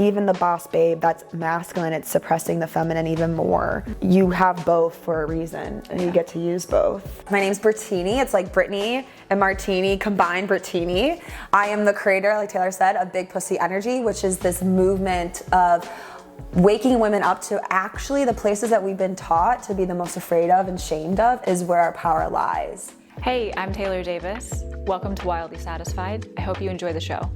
even the boss babe that's masculine, it's suppressing the feminine even more. You have both for a reason, and you get to use both. My name's Brittini. It's like Brittany and Martini combined, Brittini. I am the creator, like Taylor said, of Big Pussy Energy, which is this movement of waking women up to actually the places that we've been taught to be the most afraid of and shamed of is where our power lies. Hey, I'm Taylor Davis. Welcome to Wildly Satisfied. I hope you enjoy the show.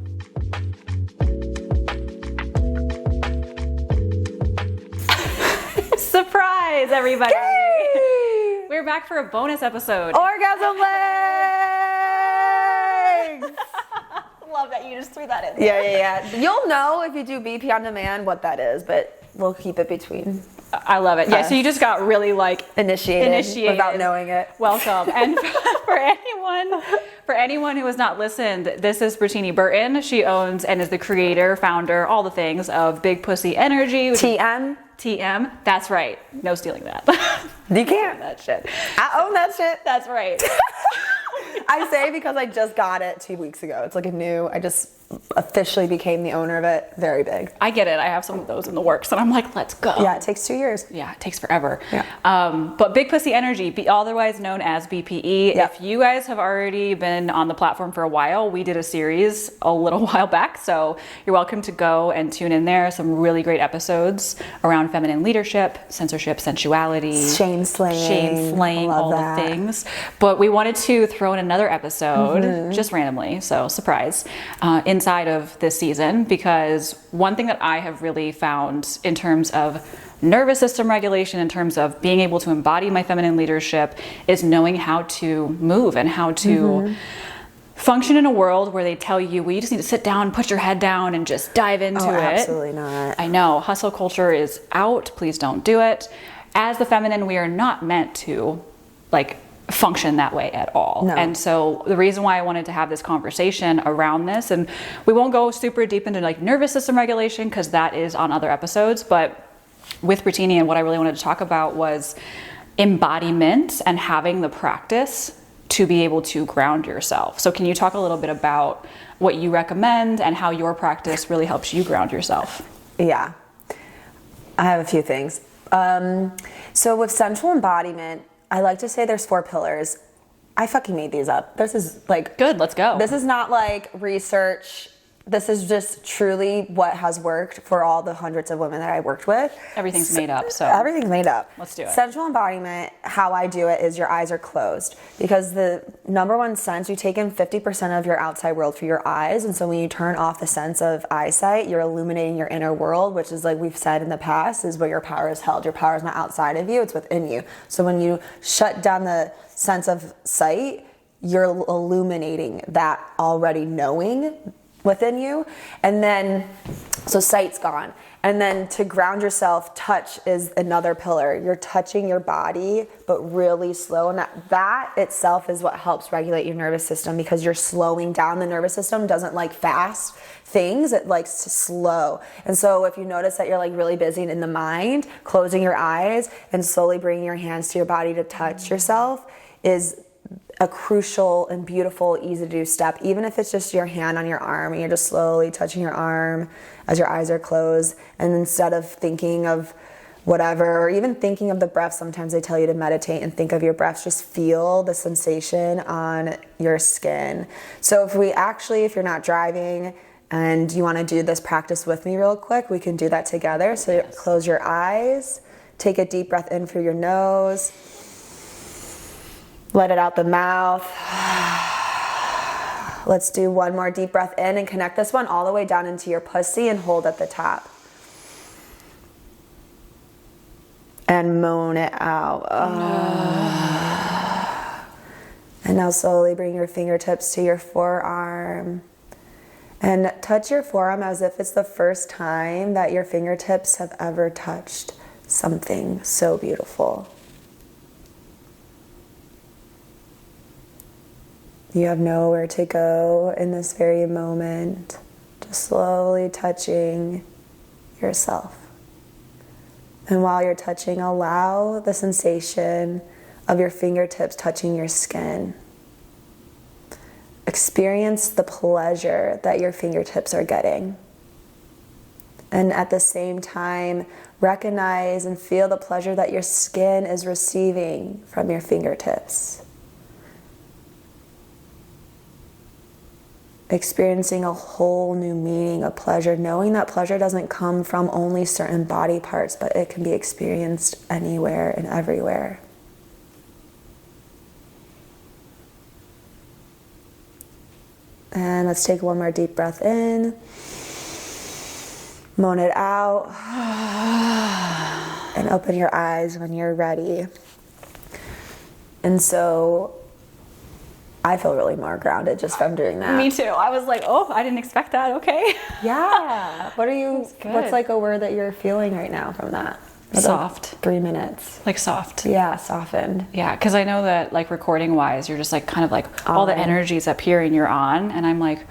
Surprise, everybody! Yay! We're back for a bonus episode. Orgasm legs! Love that you just threw that in there. Yeah. You'll know if you do BP on demand what that is, but we'll keep it between. I love it. Yeah, so you just got really like initiated without knowing it. Welcome. And for anyone who has not listened, this is Brittini Burton. She owns and is the creator, founder, all the things of Big Pussy Energy. TM. That's right. No stealing that. You can't. That shit. I own that shit. That's right. I say because I just got it 2 weeks ago. It's like I just officially became the owner of it. Very big. I get it. I have some of those in the works and I'm like, let's go. Yeah, it takes 2 years. Yeah, it takes forever. Yeah. But Big Pussy Energy, otherwise known as BPE. Yeah. If you guys have already been on the platform for a while, we did a series a little while back. So you're welcome to go and tune in there. Some really great episodes around feminine leadership, censorship, sensuality, shame slaying, all the things. But we wanted to throw in another episode just randomly. So surprise. Inside of this season, because one thing that I have really found in terms of nervous system regulation, in terms of being able to embody my feminine leadership, is knowing how to move and how to function in a world where they tell you, well, you just need to sit down, put your head down and just dive into it. Absolutely not. I know, hustle culture is out. Please don't do it. As the feminine, we are not meant to function that way at all. No. And so the reason why I wanted to have this conversation around this, and we won't go super deep into nervous system regulation because that is on other episodes, but with Brittini, and what I really wanted to talk about was embodiment and having the practice to be able to ground yourself. So can you talk a little bit about what you recommend and how your practice really helps you ground yourself? Yeah, I have a few things. So with sensual embodiment, I like to say there's 4 pillars. I fucking made these up. This is good, let's go. This is not research. This is just truly what has worked for all the hundreds of women that I worked with. Everything's made up, so. Everything's made up. Let's do it. Sensual embodiment, how I do it is your eyes are closed. Because the number one sense, you take in 50% of your outside world through your eyes. And so when you turn off the sense of eyesight, you're illuminating your inner world, which is like we've said in the past, is where your power is held. Your power is not outside of you, it's within you. So when you shut down the sense of sight, you're illuminating that already knowing within you. And then, so sight's gone. And then to ground yourself, touch is another pillar. You're touching your body, but really slow. And that itself is what helps regulate your nervous system, because you're slowing down. The nervous system doesn't like fast things, it likes to slow. And so if you notice that you're really busy in the mind, closing your eyes and slowly bringing your hands to your body to touch yourself is a crucial and beautiful, easy to do step, even if it's just your hand on your arm and you're just slowly touching your arm as your eyes are closed. And instead of thinking of whatever, or even thinking of the breath, sometimes they tell you to meditate and think of your breath, just feel the sensation on your skin. So if you're not driving and you want to do this practice with me real quick, we can do that together. So yes. Close your eyes, take a deep breath in through your nose. Let it out the mouth. Let's do one more deep breath in and connect this one all the way down into your pussy and hold at the top. And moan it out. And now slowly bring your fingertips to your forearm. And touch your forearm as if it's the first time that your fingertips have ever touched something so beautiful. You have nowhere to go in this very moment, just slowly touching yourself. And while you're touching, allow the sensation of your fingertips touching your skin. Experience the pleasure that your fingertips are getting. And at the same time, recognize and feel the pleasure that your skin is receiving from your fingertips. Experiencing a whole new meaning of pleasure, knowing that pleasure doesn't come from only certain body parts, but it can be experienced anywhere and everywhere. And let's take one more deep breath in. Moan it out. And open your eyes when you're ready. And so I feel really more grounded just from doing that. Me too. I was like, oh, I didn't expect that. Okay. Yeah. What's like a word that you're feeling right now from that? Soft. 3 minutes. Like soft. Yeah, softened. Yeah, because I know that like recording wise, you're just like kind of like all the energy's up here and you're on, and I'm like,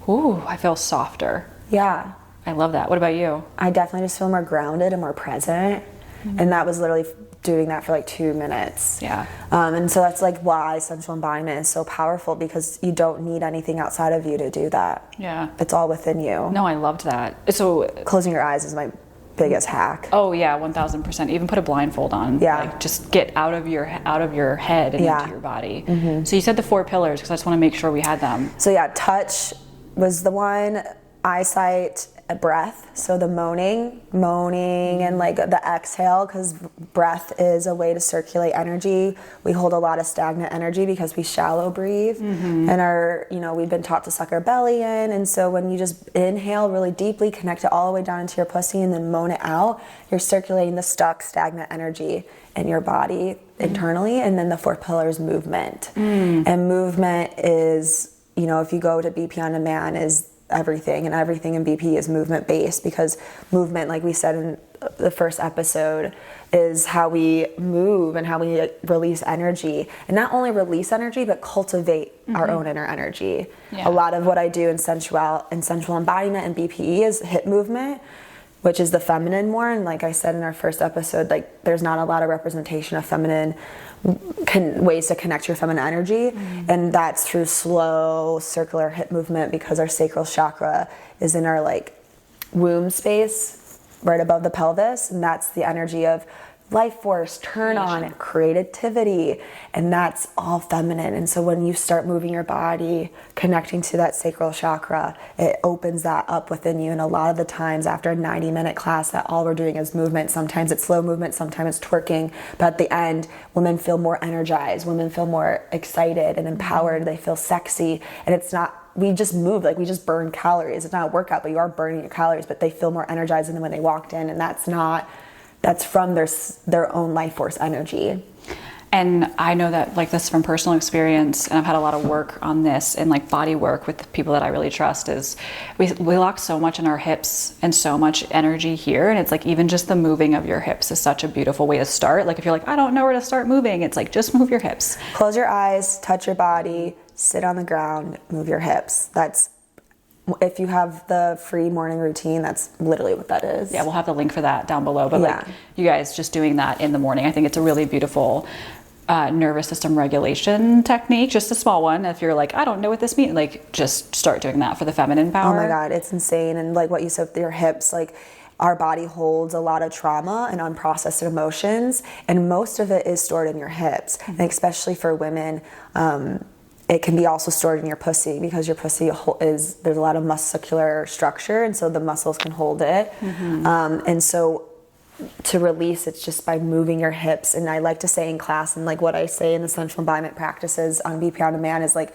ooh, I feel softer. Yeah. I love that. What about you? I definitely just feel more grounded and more present. Mm-hmm. And that was literally doing that for like 2 minutes. Yeah. And so that's like why sensual embodiment is so powerful, because you don't need anything outside of you to do that. Yeah. It's all within you. No, I loved that. So closing your eyes is my biggest hack. Oh yeah, 1000%. Even put a blindfold on. Yeah. Like just get out of your head and into your body. Mm-hmm. So you said the 4 pillars, because I just want to make sure we had them. So yeah, touch was the one, eyesight, breath. So the moaning and like the exhale, because breath is a way to circulate energy. We hold a lot of stagnant energy because we shallow breathe, and we've been taught to suck our belly in. And so when you just inhale really deeply, connect it all the way down into your pussy, and then moan it out, you're circulating the stuck stagnant energy in your body internally. And then the 4th pillar is movement. And movement is, if you go to BP on Demand, is everything, and everything in BP is movement based, because movement, like we said in the first episode, is how we move and how we release energy, and not only release energy but cultivate our own inner energy. A lot of what I do in sensual embodiment and BPE is hip movement, which is the feminine more. And like I said in our first episode, like there's not a lot of representation of feminine ways to connect your feminine energy, and that's through slow circular hip movement, because our sacral chakra is in our like womb space right above the pelvis, and that's the energy of life force, turn on, creativity, and that's all feminine. And so when you start moving your body, connecting to that sacral chakra, it opens that up within you. And a lot of the times after a 90-minute class, that all we're doing is movement. Sometimes it's slow movement, sometimes it's twerking, but at the end, women feel more energized, women feel more excited and empowered, they feel sexy, and it's not, we just move, like we just burn calories. It's not a workout, but you are burning your calories, but they feel more energized than when they walked in, and that's from their own life force energy. And I know that like this from personal experience, and I've had a lot of work on this and like body work with the people that I really trust, is we lock so much in our hips and so much energy here, and it's like even just the moving of your hips is such a beautiful way to start. Like if you're like, I don't know where to start moving, it's like just move your hips. Close your eyes, touch your body, sit on the ground, move your hips. If you have the free morning routine, that's literally what that is. Yeah, we'll have the link for that down below. But like you guys just doing that in the morning, I think it's a really beautiful nervous system regulation technique, just a small one. If you're like, I don't know what this means, like just start doing that for the feminine power. Oh my God, it's insane. And like what you said with your hips, like our body holds a lot of trauma and unprocessed emotions, and most of it is stored in your hips. And especially for women, it can be also stored in your pussy, because your pussy there's a lot of muscular structure, and so the muscles can hold it. And so to release, it's just by moving your hips. And I like to say in class, and like what I say in the sensual embodiment practices on BP on Demand, is like,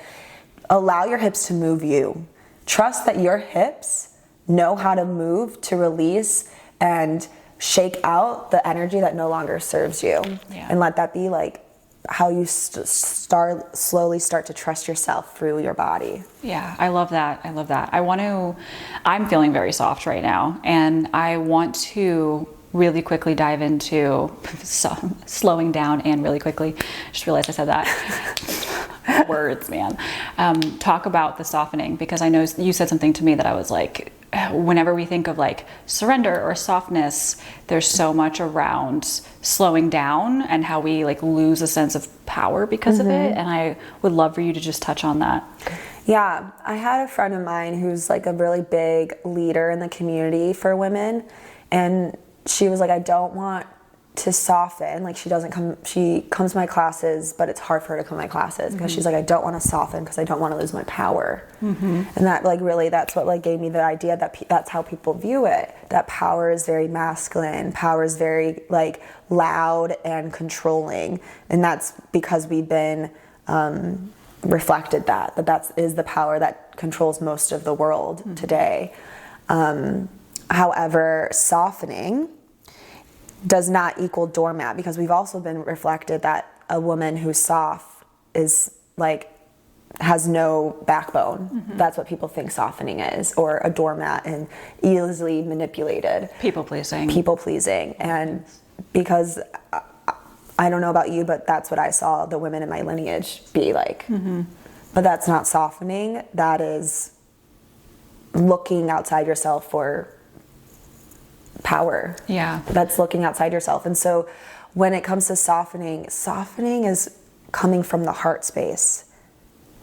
allow your hips to move you. Trust that your hips know how to move to release and shake out the energy that no longer serves you. And let that be like how you slowly start to trust yourself through your body. Yeah, I love that. I'm feeling very soft right now, and I want to really quickly dive into slowing down and really quickly. Just realized I said that. Words, man. Talk about the softening, because I know you said something to me that I was like, whenever we think of like surrender or softness, there's so much around slowing down and how we like lose a sense of power because of it. And I would love for you to just touch on that. Yeah, I had a friend of mine who's like a really big leader in the community for women, and she was like, I don't want to soften. Like she comes to my classes, but it's hard for her to come to my classes because she's like, I don't want to soften because I don't want to lose my power. And that like really, that's what like gave me the idea that that's how people view it. That power is very masculine. Power is very like loud and controlling, and that's because we've been reflected that is the power that controls most of the world today. However, softening does not equal doormat, because we've also been reflected that a woman who's soft is like has no backbone. That's what people think softening is, or a doormat and easily manipulated. People pleasing. And because I don't know about you, but that's what I saw the women in my lineage be like. But that's not softening. That is looking outside yourself for power. Yeah. That's looking outside yourself. And so when it comes to softening is coming from the heart space.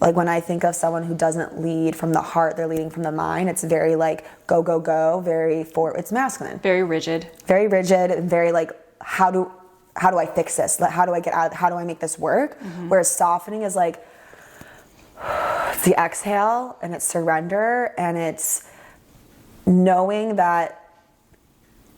Like when I think of someone who doesn't lead from the heart, they're leading from the mind. It's very like go, go, go, it's masculine. Very rigid, and very like, how do I fix this? How do I get out? How do I make this work? Whereas softening is like, it's the exhale, and it's surrender, and it's knowing that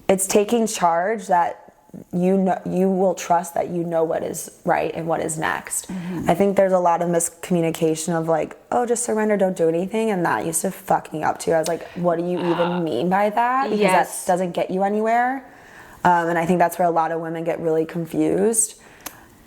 it's taking charge, that you will trust that you know what is right and what is next. I think there's a lot of miscommunication of like, oh, just surrender, don't do anything, and that used to fuck me up too. I was like, what do you even mean by that? Because that doesn't get you anywhere. And I think that's where a lot of women get really confused.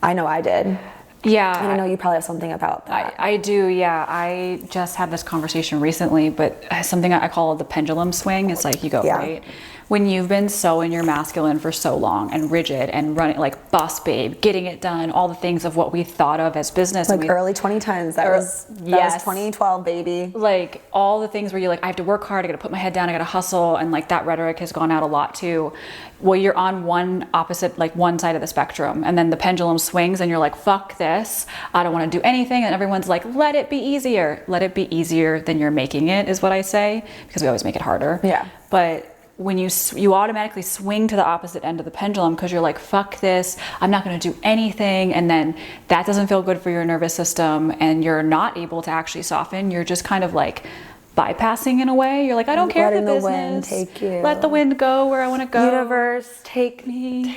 I know I did. Yeah. And I know you probably have something about that. I do, yeah. I just had this conversation recently, but something I call the pendulum swing is like you go, right? When you've been so in your masculine for so long and rigid and running like boss babe, getting it done, all the things of what we thought of as business. Like early 2010s. That was 2012, baby. Like all the things where you're like, I have to work hard, I gotta put my head down, I gotta hustle. And like that rhetoric has gone out a lot too. Well, you're on one side of the spectrum, and then the pendulum swings and you're like, fuck this, I don't want to do anything. And everyone's like, let it be easier. Let it be easier than you're making it, is what I say, because we always make it harder. Yeah. But when you automatically swing to the opposite end of the pendulum because you're like, fuck this, I'm not going to do anything, and then that doesn't feel good for your nervous system, and you're not able to actually soften. You're just kind of like bypassing in a way. You're like, I don't care if the business, wind take you. Let the wind go where I want to go. Universe, take me.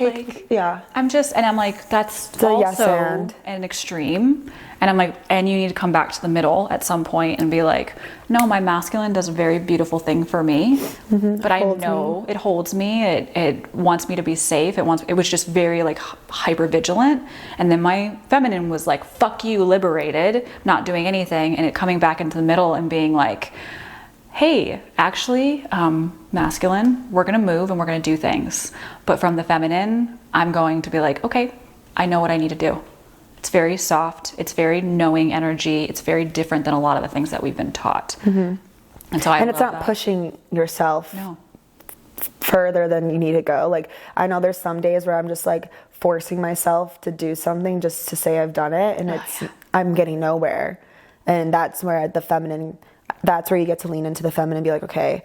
I'm like, that's also an extreme. And I'm like, and you need to come back to the middle at some point and be like, no, my masculine does a very beautiful thing for me, but I know it holds me. It wants me to be safe. It was just very like hyper vigilant. And then my feminine was like, fuck you, liberated, not doing anything. And it coming back into the middle and being like, hey, actually, masculine, we're going to move and we're going to do things. But from the feminine, I'm going to be like, okay, I know what I need to do. It's very soft. It's very knowing energy. It's very different than a lot of the things that we've been taught. And so and it's not pushing yourself further than you need to go. Like, I know there's some days where I'm just like forcing myself to do something just to say I've done it, and I'm getting nowhere. And that's where that's where you get to lean into the feminine and be like, okay,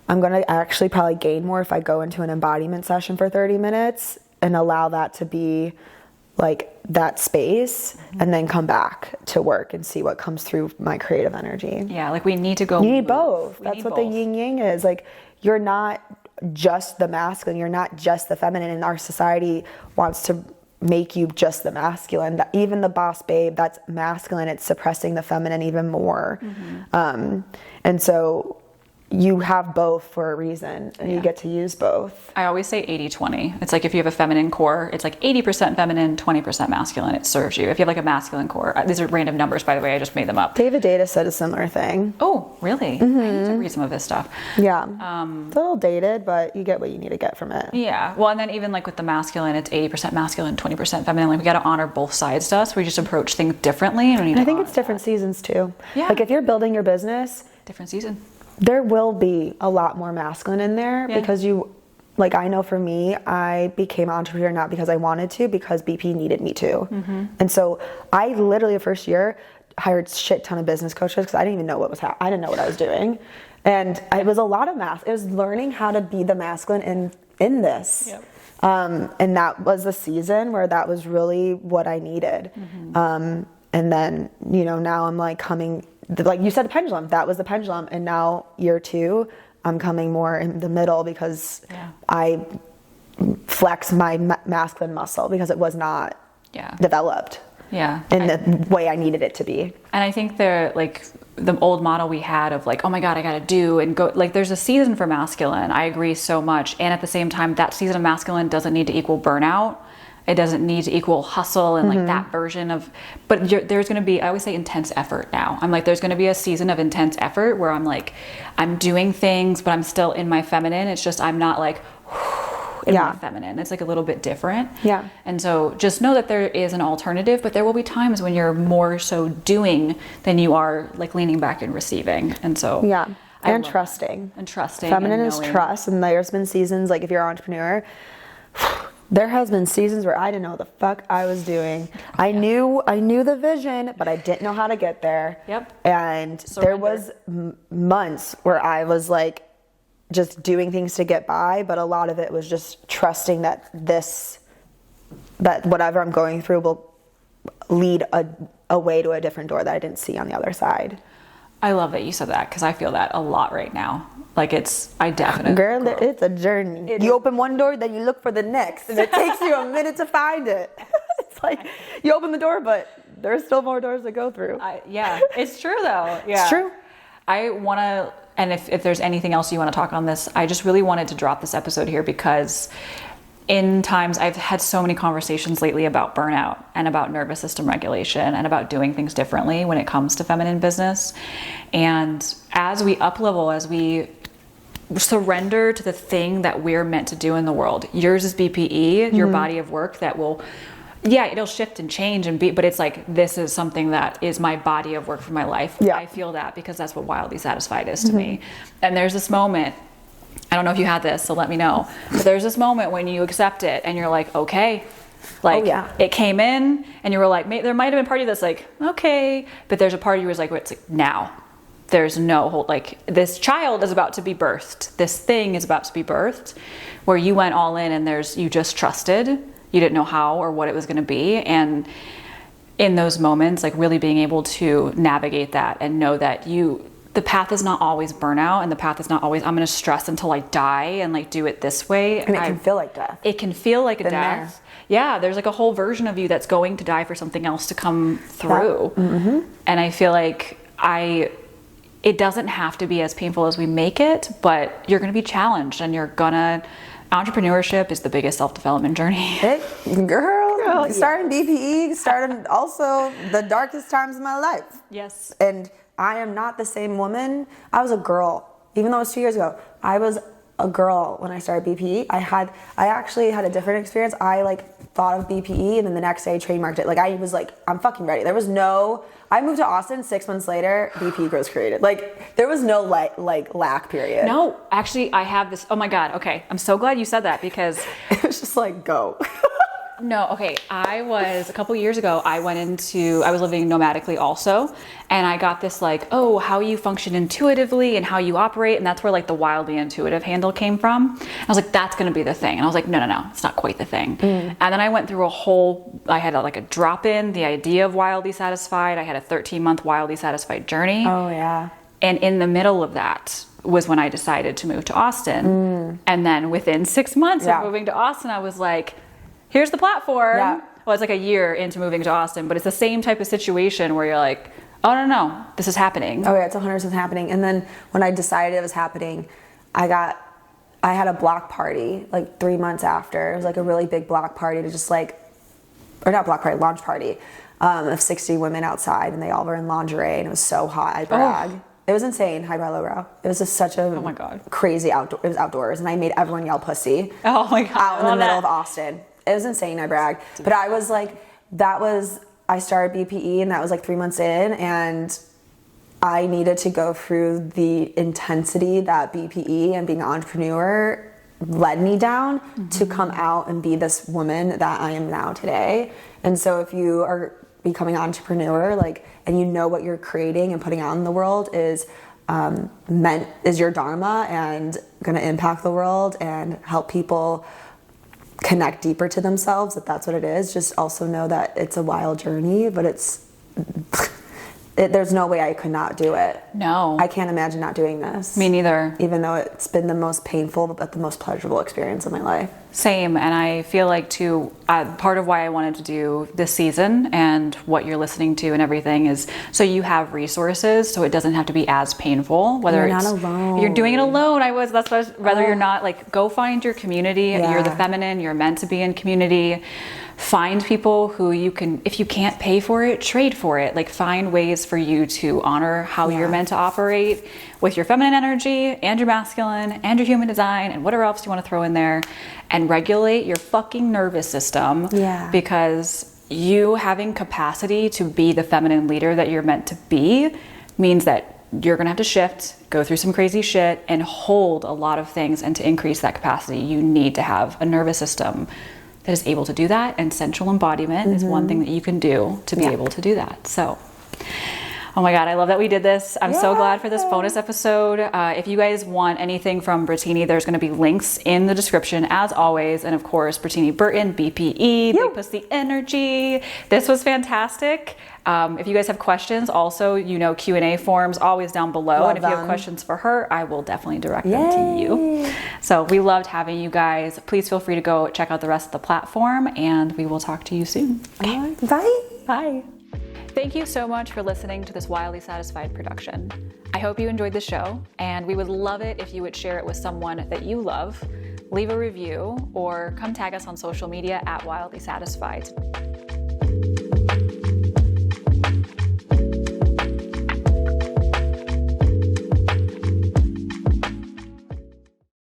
I'm going to actually probably gain more if I go into an embodiment session for 30 minutes and allow that to be like that space, and then come back to work and see what comes through my creative energy. Yeah, like we need to go. You need both. That's what the yin yang is. Like, you're not just the masculine, you're not just the feminine, and our society wants to make you just the masculine. Even the boss babe, that's masculine, it's suppressing the feminine even more. And so you have both for a reason, and you get to use both. I always say 80-20. It's like if you have a feminine core, it's like 80% feminine, 20% masculine. It serves you. If you have like a masculine core, these are random numbers, by the way, I just made them up. David Data said a similar thing. Oh, really? I need to read some of his stuff. Yeah. It's a little dated, but you get what you need to get from it. Yeah. Well, and then even like with the masculine, it's 80% masculine, 20% feminine. Like, we got to honor both sides to us. We just approach things differently. And I think it's different seasons too. Yeah. Like, if you're building your business, different season. there will be a lot more masculine in there because like I know for me, I became an entrepreneur not because I wanted to, because BP needed me to. And so I literally the first year hired shit ton of business coaches because I didn't even know what was I didn't know what I was doing. And it was a lot of it was learning how to be the masculine in this. Yep. And that was the season where that was really what I needed. And then, you know, now I'm like coming, like you said, the pendulum, that was the pendulum. And now year 2, I'm coming more in the middle because I flex my masculine muscle because it was not developed in the way I needed it to be. And I think the old model we had of like, oh my God, I gotta do and go, like there's a season for masculine. I agree so much. And at the same time, that season of masculine doesn't need to equal burnout. It doesn't need to equal hustle and like that version of, but there's going to be, I always say intense effort now. I'm like, there's going to be a season of intense effort where I'm like, I'm doing things, but I'm still in my feminine. It's just, I'm not like in my feminine. It's like a little bit different. Yeah. And so just know that there is an alternative, but there will be times when you're more so doing than you are like leaning back and receiving. And so and trusting. And trusting. Feminine is trust. And there's been seasons, like if you're an entrepreneur, there has been seasons where I didn't know what the fuck I was doing. I knew the vision, but I didn't know how to get there. Yep. And there was months where I was like just doing things to get by, but a lot of it was just trusting that whatever I'm going through will lead a way to a different door that I didn't see on the other side. I love that you said that because I feel that a lot right now. Like I definitely. Girl, it's a journey. You open one door, then you look for the next, and it takes you a minute to find it. It's like you open the door, but there's still more doors to go through. It's true though. Yeah, it's true. I want to, and if there's anything else you want to talk on this, I just really wanted to drop this episode here because in times I've had so many conversations lately about burnout and about nervous system regulation and about doing things differently when it comes to feminine business. And as we up level, as we surrender to the thing that we're meant to do in the world, yours is BPE, your body of work that will, it'll shift and change but it's like, this is something that is my body of work for my life. I feel that because that's what Wildly Satisfied is to me. And there's this moment, I don't know if you had this, so let me know. But there's this moment when you accept it and you're like, okay, like it came in and you were like, there might have been a part of you that's like, okay, but there's a part of you was like, it's like now. There's no hold, like this child is about to be birthed. This thing is about to be birthed where you went all in and you just trusted. You didn't know how or what it was going to be. And in those moments, like really being able to navigate that and know that the path is not always burnout and the path is not always, I'm going to stress until I die and like do it this way. And it can feel like death. It can feel like a death. Yeah. There's like a whole version of you that's going to die for something else to come through. And I feel like it doesn't have to be as painful as we make it, but you're going to be challenged and entrepreneurship is the biggest self-development journey. Girl, starting BPE started also the darkest times of my life. Yes. And I am not the same woman. I was a girl, even though it was 2 years ago. I was a girl when I started BPE. I actually had a different experience. I like thought of BPE and then the next day I trademarked it. Like I was like, I'm fucking ready. I moved to Austin 6 months later, BP was created. Like there was no like lack period. No, actually I have this, oh my God. Okay. I'm so glad you said that because it was just like, go. No, okay. A couple years ago, I was living nomadically also, and I got this like, oh, how you function intuitively and how you operate, and that's where like the Wildly Intuitive handle came from. And I was like, that's going to be the thing. And I was like, no, it's not quite the thing. And then I went through I had like a drop in, the idea of Wildly Satisfied. I had a 13-month Wildly Satisfied journey. Oh yeah. And in the middle of that was when I decided to move to Austin. And then within 6 months of moving to Austin, I was like, here's the platform. Yeah. Well, it's like a year into moving to Austin, but it's the same type of situation where you're like, oh, no, this is happening. Oh yeah, it's 100% happening. And then when I decided it was happening, I had a block party like 3 months after. It was like a really big block party to just like, or not block party, launch party of 60 women outside, and they all were in lingerie, and it was so hot. I brag. Oh. It was insane, highbrow, lowbrow. It was just such a oh my God. Crazy outdoor. It was outdoors, and I made everyone yell pussy. Oh my God. Out in the middle of Austin. It was insane, I brag. But I was like, I started BPE and that was like 3 months in, and I needed to go through the intensity that BPE and being an entrepreneur led me down to come out and be this woman that I am now today. And so if you are becoming an entrepreneur, like, and you know what you're creating and putting out in the world is your dharma and going to impact the world and help people connect deeper to themselves, that's what it is. Just also know that it's a wild journey, but there's no way I could not do it. No. I can't imagine not doing this. Me neither. Even though it's been the most painful, but the most pleasurable experience of my life. Same. And I feel like too, part of why I wanted to do this season and what you're listening to and everything is so you have resources, so it doesn't have to be as painful. Whether you're it's not alone. You're doing it alone. Whether you're not, like, go find your community. Yeah. You're the feminine. You're meant to be in community. Find people who you can, if you can't pay for it, trade for it. Like, find ways for you to honor how you're meant to operate with your feminine energy and your masculine and your human design and whatever else you want to throw in there, and regulate your fucking nervous system. Yeah. Because you having capacity to be the feminine leader that you're meant to be means that you're going to have to shift, go through some crazy shit, and hold a lot of things. And to increase that capacity, you need to have a nervous system that is able to do that, and sensual embodiment is one thing that you can do to be able to do that. So, oh my God, I love that we did this. I'm so glad for this bonus episode. If you guys want anything from Brittini, there's going to be links in the description as always. And of course, Brittini Burton, BPE, Big Pussy Energy. This was fantastic. If you guys have questions, also, Q&A forms always down below. And if you have questions for her, I will definitely direct them to you. So we loved having you guys. Please feel free to go check out the rest of the platform, and we will talk to you soon. Okay. Bye. Bye. Thank you so much for listening to this Wildly Satisfied production. I hope you enjoyed the show, and we would love it if you would share it with someone that you love, leave a review, or come tag us on social media at Wildly Satisfied.